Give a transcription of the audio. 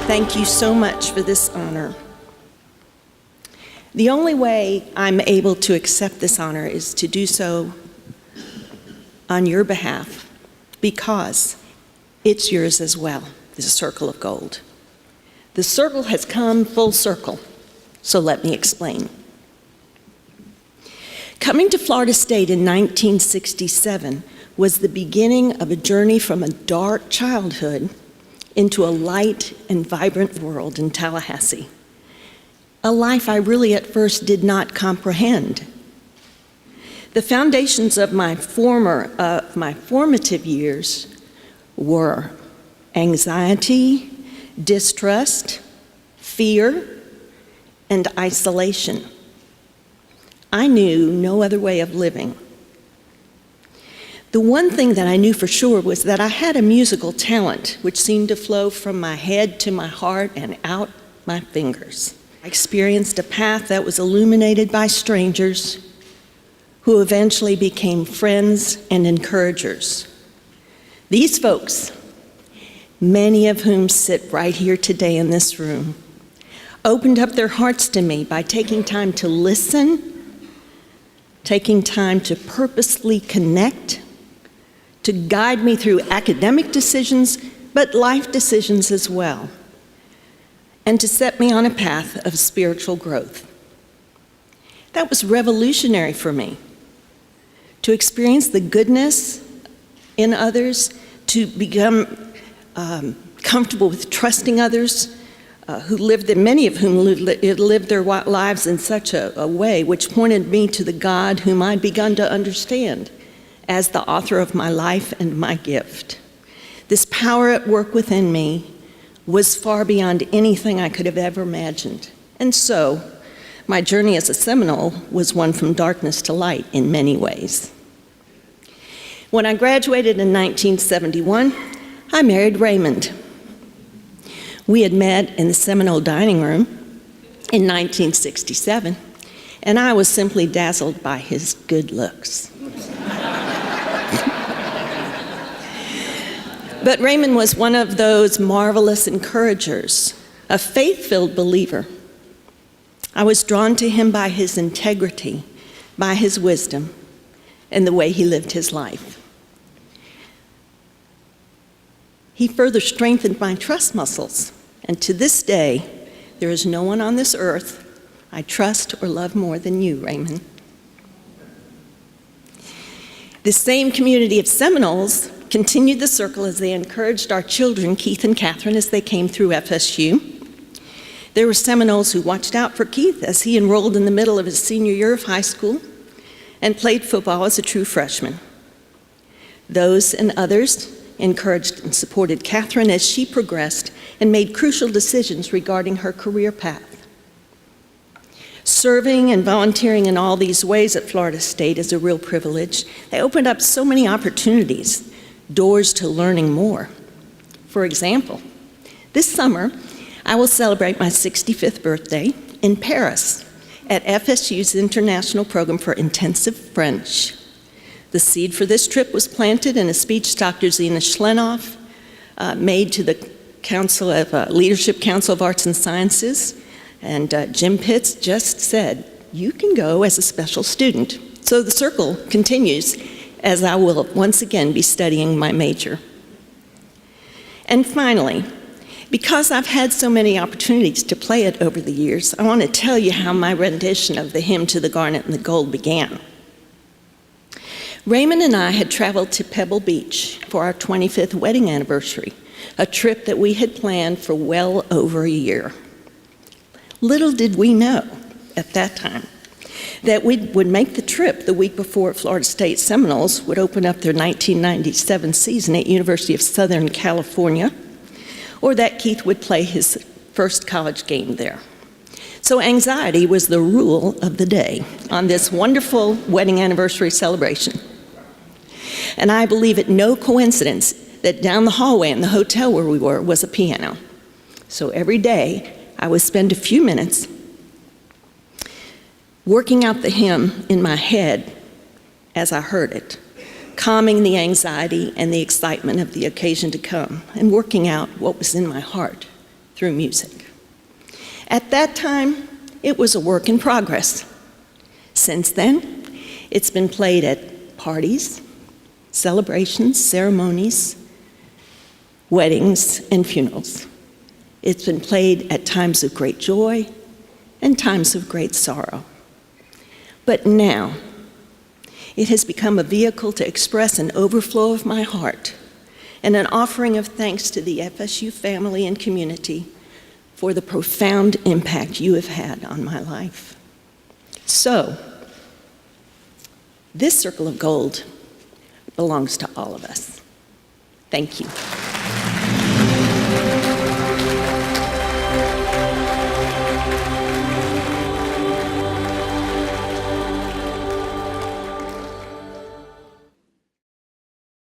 Thank you so much for this honor. The only way I'm able to accept this honor is to do so on your behalf, because it's yours as well, the circle of gold. The circle has come full circle, so let me explain. Coming to Florida State in 1967 was the beginning of a journey from a dark childhood into a light and vibrant world in Tallahassee. A life I really at first did not comprehend. The foundations of my formative years were anxiety, distrust, fear, and isolation. I knew no other way of living. The one thing that I knew for sure was that I had a musical talent which seemed to flow from my head to my heart and out my fingers. I experienced a path that was illuminated by strangers who eventually became friends and encouragers. These folks, many of whom sit right here today in this room, opened up their hearts to me by taking time to listen, taking time to purposely connect, to guide me through academic decisions, but life decisions as well, and to set me on a path of spiritual growth. That was revolutionary for me, to experience the goodness in others, to become comfortable with trusting others, many of whom lived their lives in such a way which pointed me to the God whom I'd begun to understand as the author of my life and my gift. This power at work within me was far beyond anything I could have ever imagined. And so, my journey as a Seminole was one from darkness to light in many ways. When I graduated in 1971, I married Raymond. We had met in the Seminole dining room in 1967, and I was simply dazzled by his good looks. But Raymond was one of those marvelous encouragers, a faith-filled believer. I was drawn to him by his integrity, by his wisdom, and the way he lived his life. He further strengthened my trust muscles, and to this day, there is no one on this earth I trust or love more than you, Raymond. This same community of Seminoles continued the circle as they encouraged our children, Keith and Catherine, as they came through FSU. There were Seminoles who watched out for Keith as he enrolled in the middle of his senior year of high school and played football as a true freshman. Those and others encouraged and supported Catherine as she progressed and made crucial decisions regarding her career path. Serving and volunteering in all these ways at Florida State is a real privilege. They opened up so many opportunities, doors to learning more. For example, this summer, I will celebrate my 65th birthday in Paris at FSU's International Program for Intensive French. The seed for this trip was planted in a speech Dr. Zena Schlenoff made to the Leadership Council of Arts and Sciences, and Jim Pitts just said, "You can go as a special student." So the circle continues as I will once again be studying my major. And finally, because I've had so many opportunities to play it over the years, I want to tell you how my rendition of the hymn to the Garnet and the Gold began. Raymond and I had traveled to Pebble Beach for our 25th wedding anniversary, a trip that we had planned for well over a year. Little did we know at that time that we would make the trip the week before Florida State Seminoles would open up their 1997 season at University of Southern California, or that Keith would play his first college game there. So anxiety was the rule of the day on this wonderful wedding anniversary celebration. And I believe it no coincidence that down the hallway in the hotel where we were was a piano. So every day I would spend a few minutes working out the hymn in my head as I heard it, calming the anxiety and the excitement of the occasion to come, and working out what was in my heart through music. At that time, it was a work in progress. Since then, it's been played at parties, celebrations, ceremonies, weddings, and funerals. It's been played at times of great joy and times of great sorrow. But now, it has become a vehicle to express an overflow of my heart and an offering of thanks to the FSU family and community for the profound impact you have had on my life. So, this circle of gold belongs to all of us. Thank you.